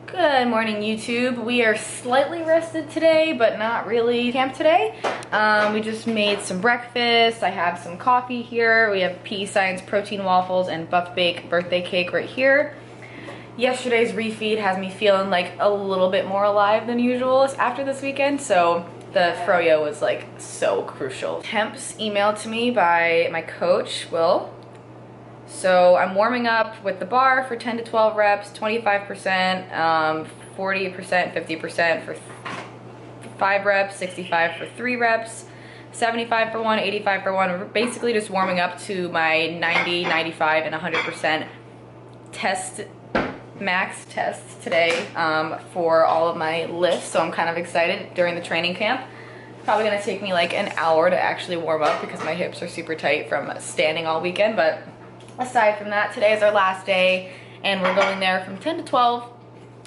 Good morning, YouTube. We are slightly rested today, but not really camp today. We just made some breakfast. I have some coffee here. We have PE Science protein waffles and Buff Bake birthday cake right here. Yesterday's refeed has me feeling like a little bit more alive than usual after this weekend, so the froyo was like so crucial. Temps emailed to me by my coach, Will. So I'm warming up with the bar for 10 to 12 reps, 25%, 40%, 50% for 5 reps, 65 for 3 reps, 75 for 1, 85 for 1. We're basically just warming up to my 90, 95, and 100% max tests today for all of my lifts. So I'm kind of excited during the training camp. Probably gonna take me like an hour to actually warm up because my hips are super tight from standing all weekend, but aside from that, today is our last day and we're going there from 10 to 12,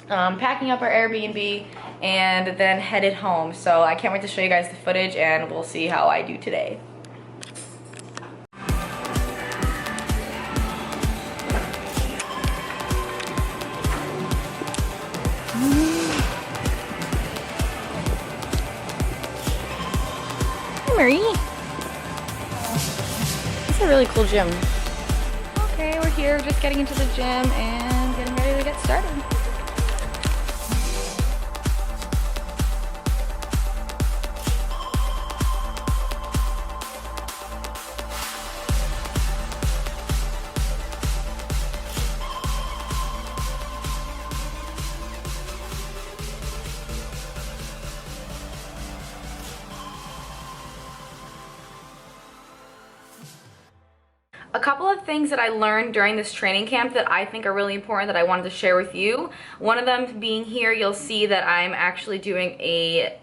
packing up our Airbnb and then headed home. So I can't wait to show you guys the footage and we'll see how I do today. Hi, Marie. It's a really cool gym. Okay, we're here just getting into the gym and getting ready to get started. A couple of things that I learned during this training camp that I think are really important that I wanted to share with you. One of them being here, you'll see that I'm actually doing a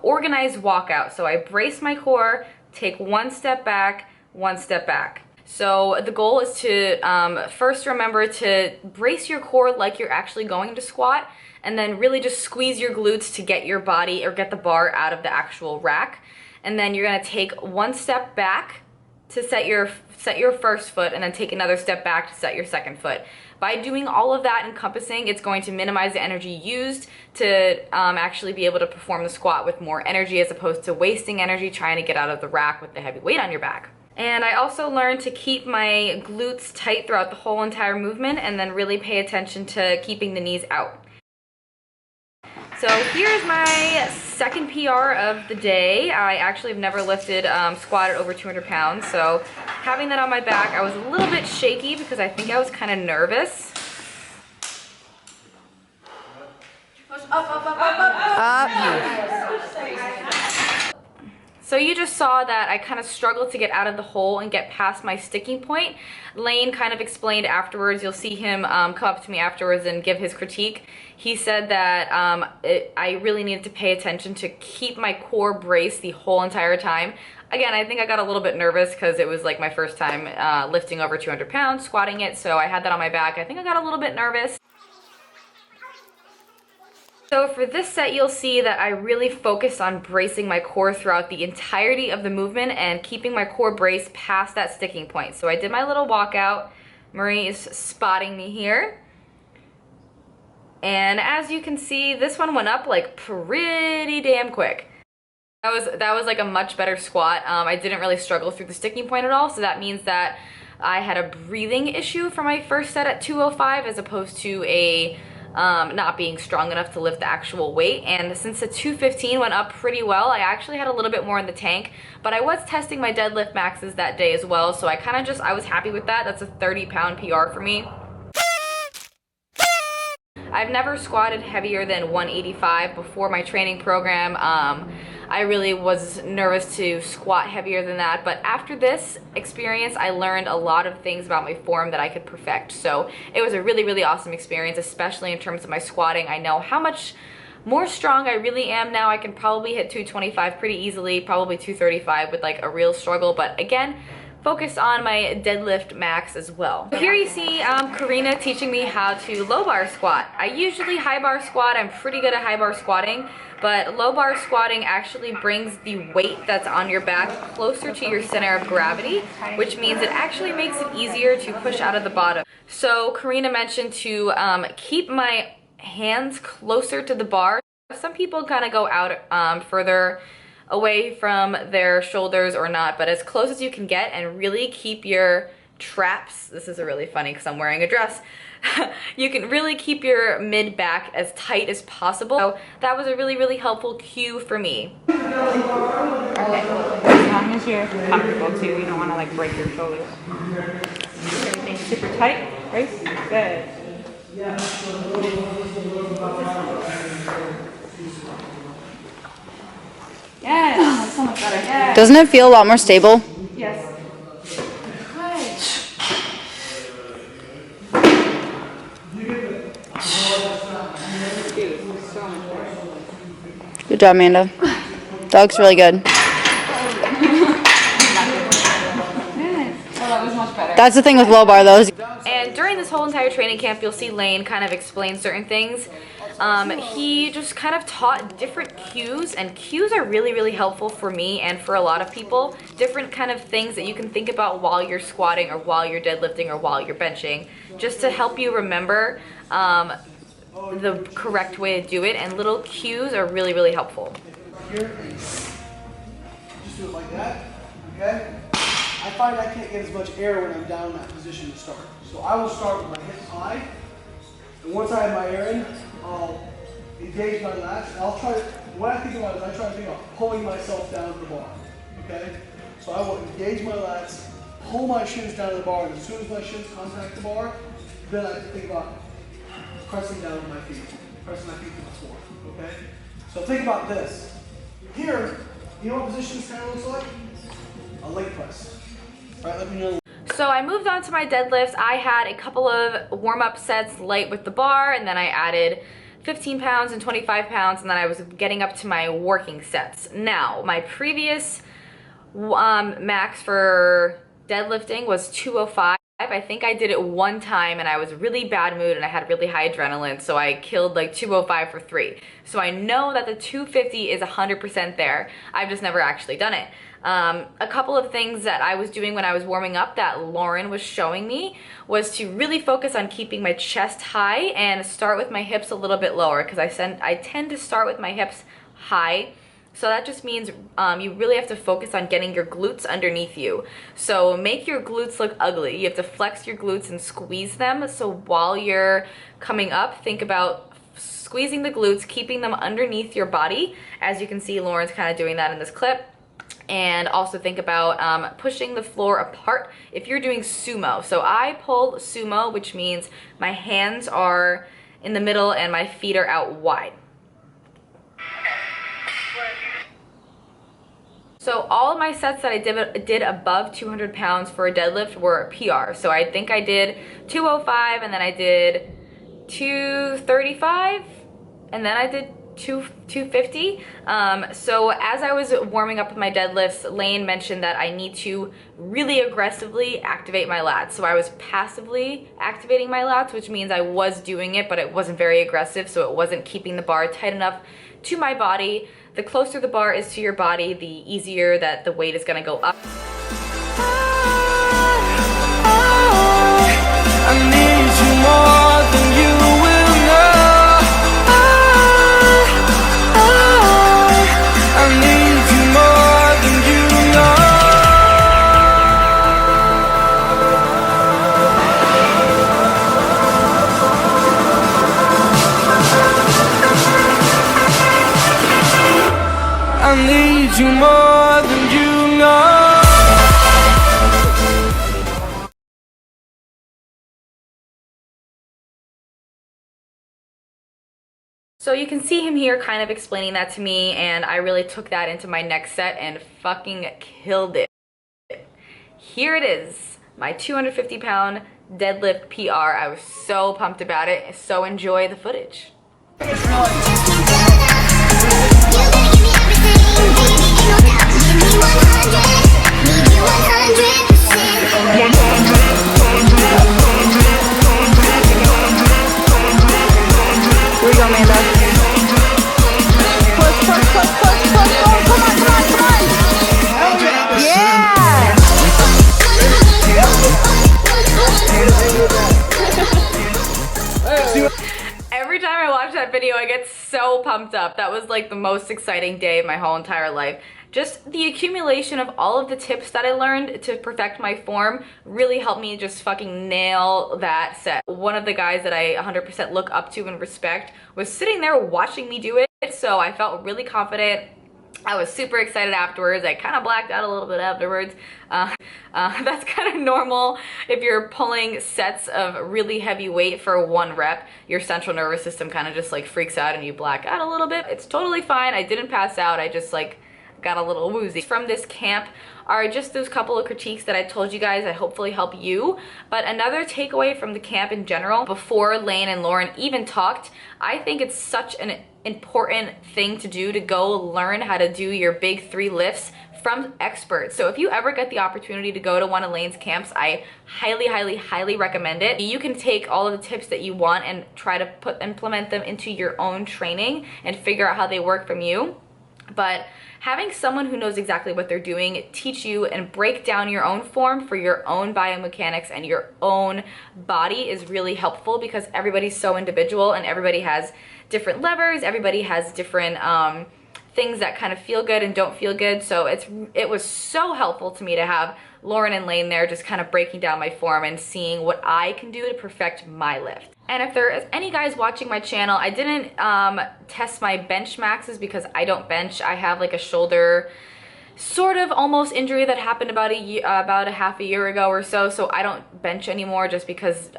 organized walkout. So I brace my core, take one step back, one step back. So the goal is to first remember to brace your core like you're actually going to squat, and then really just squeeze your glutes to get your body or get the bar out of the actual rack. And then you're gonna take one step back to set your first foot and then take another step back to set your second foot. By doing all of that encompassing, it's going to minimize the energy used to actually be able to perform the squat with more energy as opposed to wasting energy trying to get out of the rack with the heavy weight on your back. And I also learned to keep my glutes tight throughout the whole entire movement and then really pay attention to keeping the knees out. So here's my second PR of the day. I actually have never lifted, squatted over 200 pounds. So having that on my back, I was a little bit shaky because I think I was kind of nervous. So you just saw that I kind of struggled to get out of the hole and get past my sticking point. Layne kind of explained afterwards, you'll see him come up to me afterwards and give his critique. He said that I really needed to pay attention to keep my core braced the whole entire time. Again, I think I got a little bit nervous because it was like my first time lifting over 200 pounds, squatting it, so I had that on my back. I think I got a little bit nervous. So for this set, you'll see that I really focused on bracing my core throughout the entirety of the movement and keeping my core braced past that sticking point. So I did my little walkout. Marie is spotting me here. And as you can see, this one went up like pretty damn quick. That was like a much better squat. I didn't really struggle through the sticking point at all, so that means that I had a breathing issue for my first set at 205 as opposed to a not being strong enough to lift the actual weight. And since the 215 went up pretty well, I actually had a little bit more in the tank, but I was testing my deadlift maxes that day as well, so I was happy with that. That's a 30-pound PR for me. I've never squatted heavier than 185 before my training program. I really was nervous to squat heavier than that, but after this experience, I learned a lot of things about my form that I could perfect. So it was a really, really awesome experience, especially in terms of my squatting. I know how much more strong I really am now. I can probably hit 225 pretty easily, probably 235 with like a real struggle, but again, focus on my deadlift max as well. Here you see Karina teaching me how to low bar squat. I usually high bar squat. I'm pretty good at high bar squatting, but low bar squatting actually brings the weight that's on your back closer to your center of gravity, which means it actually makes it easier to push out of the bottom. So Karina mentioned to keep my hands closer to the bar. Some people kind of go out further away from their shoulders or not, but as close as you can get, and really keep your traps. This is really funny because I'm wearing a dress. You can really keep your mid back as tight as possible. So that was a really helpful cue for me. Okay. As long as you're comfortable too, you don't want to like break your shoulders. Everything super tight, right? Good. Yeah, that's so much better. Yeah. Doesn't it feel a lot more stable? Yes. Good job, Amanda. That looks really good. That was much better. That's the thing with low bar, though. And during this whole entire training camp, you'll see Layne kind of explain certain things. He just kind of taught different cues, and cues are really helpful for me and for a lot of people. Different kind of things that you can think about while you're squatting or while you're deadlifting or while you're benching, just to help you remember the correct way to do it, and little cues are really helpful. Here, just do it like that, okay? I find I can't get as much air when I'm down in that position to start. So I will start with my hips high, and once I have my air in, I'll engage my lats, and I'll try to, what I think about is I try to think about pulling myself down to the bar, okay? So I will engage my lats, pull my shins down to the bar, and as soon as my shins contact the bar, then I think about pressing down with my feet, pressing my feet to the floor, okay? So think about this. Here, you know what position this kind of looks like? A leg press. All right, let me know. So I moved on to my deadlifts. I had a couple of warm-up sets light with the bar, and then I added 15 pounds and 25 pounds, and then I was getting up to my working sets. Now, my previous max for deadlifting was 205. I think I did it one time and I was really bad mood and I had really high adrenaline, so I killed like 205 for 3. So I know that the 250 is 100% there. I've just never actually done it. A couple of things that I was doing when I was warming up that Lauren was showing me was to really focus on keeping my chest high and start with my hips a little bit lower, because I tend to start with my hips high. So that just means you really have to focus on getting your glutes underneath you. So make your glutes look ugly. You have to flex your glutes and squeeze them. So while you're coming up, think about squeezing the glutes, keeping them underneath your body. As you can see, Lauren's kind of doing that in this clip. And also think about pushing the floor apart if you're doing sumo. So I pull sumo, which means my hands are in the middle and my feet are out wide. So all of my sets that I did above 200 pounds for a deadlift were PR. So I think I did 205, and then I did 235, and then I did 250. So as I was warming up with my deadlifts, Layne mentioned that I need to really aggressively activate my lats. So I was passively activating my lats, which means I was doing it, but it wasn't very aggressive, so it wasn't keeping the bar tight enough to my body. The closer the bar is to your body, the easier that the weight is gonna go up. I need you more than you will know. I need you more than you know. I need you more than you know. So you can see him here kind of explaining that to me, and I really took that into my next set and fucking killed it. Here it is, my 250-pound deadlift PR. I was so pumped about it, so enjoy the footage. Here we go, Amanda. Push, push, push, push, push. Oh, come on, come on, come on. Yeah. Every time I that video, I get so pumped up. That was like the most exciting day of my whole entire life. Just the accumulation of all of the tips that I learned to perfect my form really helped me just fucking nail that set. One of the guys that I 100% look up to and respect was sitting there watching me do it, so I felt really confident. I was super excited afterwards. I kind of blacked out a little bit afterwards. That's kind of normal. If you're pulling sets of really heavy weight for one rep, your central nervous system kind of just like freaks out and you black out a little bit. It's totally fine. I didn't pass out. I just like got a little woozy. From this camp are just those couple of critiques that I told you guys that hopefully help you. But another takeaway from the camp in general, before Layne and Lauren even talked, I think it's such an important thing to do, to go learn how to do your big 3 lifts from experts. So if you ever get the opportunity to go to one of Layne's camps, I highly recommend it. You can take all of the tips that you want and try to implement them into your own training and figure out how they work from you. But having someone who knows exactly what they're doing teach you and break down your own form for your own biomechanics and your own body is really helpful, because everybody's so individual and everybody has different levers, everybody has different things that kind of feel good and don't feel good. So it was so helpful to me to have Lauren and Layne there just kind of breaking down my form and seeing what I can do to perfect my lift. And if there is any guys watching my channel, I didn't test my bench maxes because I don't bench. I have like a shoulder sort of almost injury that happened about a half a year ago or so. So I don't bench anymore just because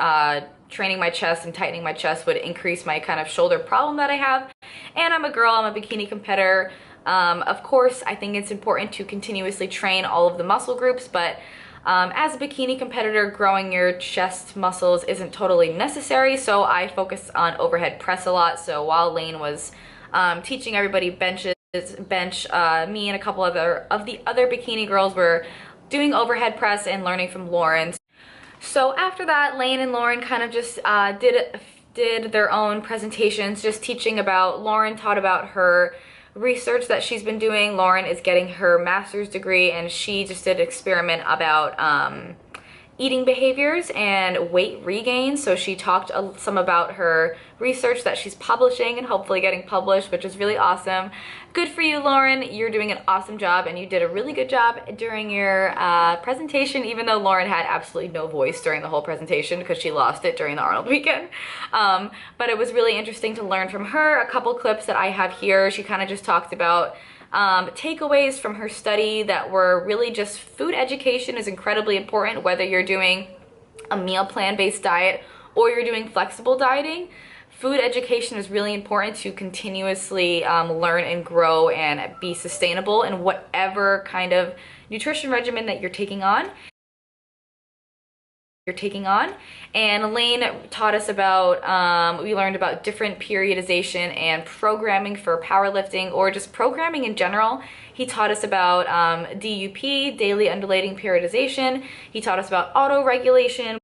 training my chest and tightening my chest would increase my kind of shoulder problem that I have. And I'm a girl, I'm a bikini competitor. Of course, I think it's important to continuously train all of the muscle groups, but as a bikini competitor, growing your chest muscles isn't totally necessary, so I focus on overhead press a lot. So while Layne was teaching everybody bench, me and a couple of the other bikini girls were doing overhead press and learning from Lauren. So after that, Layne and Lauren kind of just did their own presentations, just teaching about, Lauren taught about her research that she's been doing. Lauren is getting her master's degree, and she just did an experiment about eating behaviors and weight regain. So she talked some about her research that she's publishing and hopefully getting published, which is really awesome. Good for you, Lauren. You're doing an awesome job, and you did a really good job during your presentation, even though Lauren had absolutely no voice during the whole presentation because she lost it during the Arnold weekend. But it was really interesting to learn from her. A couple clips that I have here, she kind of just talked about takeaways from her study that were really just food education is incredibly important, whether you're doing a meal plan based diet or you're doing flexible dieting. Food education is really important to continuously learn and grow and be sustainable in whatever kind of nutrition regimen that you're taking on. And Layne taught us about, we learned about different periodization and programming for powerlifting, or just programming in general. He taught us about DUP, daily undulating periodization. He taught us about auto-regulation.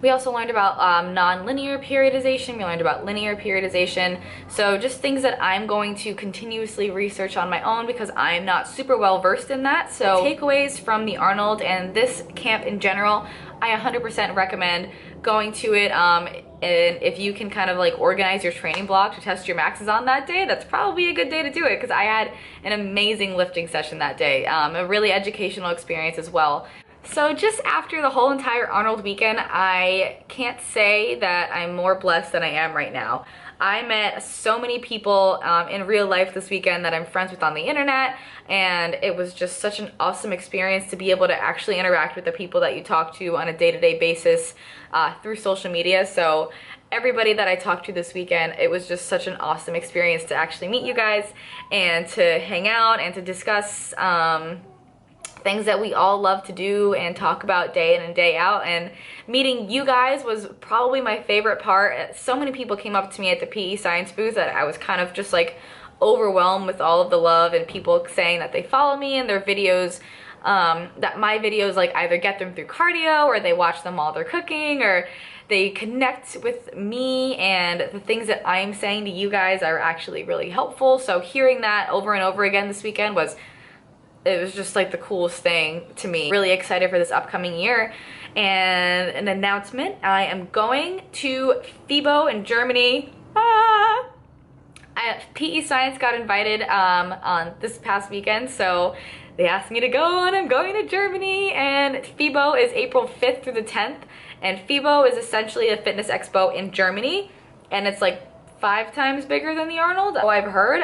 We also learned about non-linear periodization. We learned about linear periodization. So just things that I'm going to continuously research on my own because I'm not super well versed in that. So takeaways from the Arnold and this camp in general, I 100% recommend going to it. And if you can kind of like organize your training block to test your maxes on that day, that's probably a good day to do it, because I had an amazing lifting session that day. A really educational experience as well. So just after the whole entire Arnold weekend, I can't say that I'm more blessed than I am right now. I met so many people in real life this weekend that I'm friends with on the internet, and it was just such an awesome experience to be able to actually interact with the people that you talk to on a day-to-day basis through social media. So everybody that I talked to this weekend, it was just such an awesome experience to actually meet you guys and to hang out and to discuss things that we all love to do and talk about day in and day out. And meeting you guys was probably my favorite part. So many people came up to me at the PE Science booth that I was kind of just like overwhelmed with all of the love, and people saying that they follow me and their videos, that my videos like either get them through cardio, or they watch them while they're cooking, or they connect with me, and the things that I'm saying to you guys are actually really helpful. So hearing that over and over again this weekend was just like the coolest thing to me. Really excited for this upcoming year. And an announcement, I am going to FIBO in Germany. PE Science got invited on this past weekend, so they asked me to go, and I'm going to Germany. And FIBO is April 5th through the 10th, and FIBO is essentially a fitness expo in Germany, and it's like 5 times bigger than the Arnold, I've heard.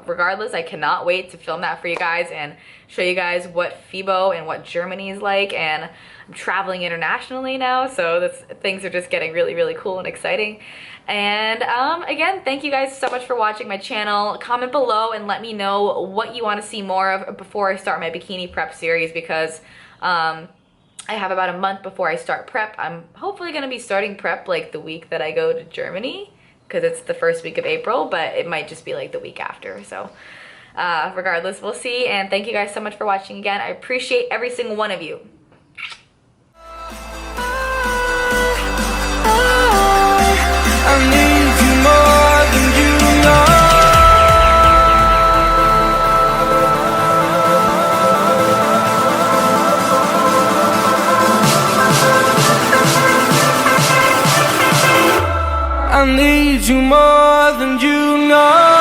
Regardless, I cannot wait to film that for you guys and show you guys what FIBO and what Germany is like. And I'm traveling internationally now, so things are just getting really, really cool and exciting. And again, thank you guys so much for watching my channel. Comment below and let me know what you want to see more of before I start my bikini prep series, because I have about a month before I start prep. I'm hopefully going to be starting prep like the week that I go to Germany, because it's the first week of April, but it might just be like the week after. So regardless, we'll see. And thank you guys so much for watching again. I appreciate every single one of you. I need you more than you know. I need you more than you know.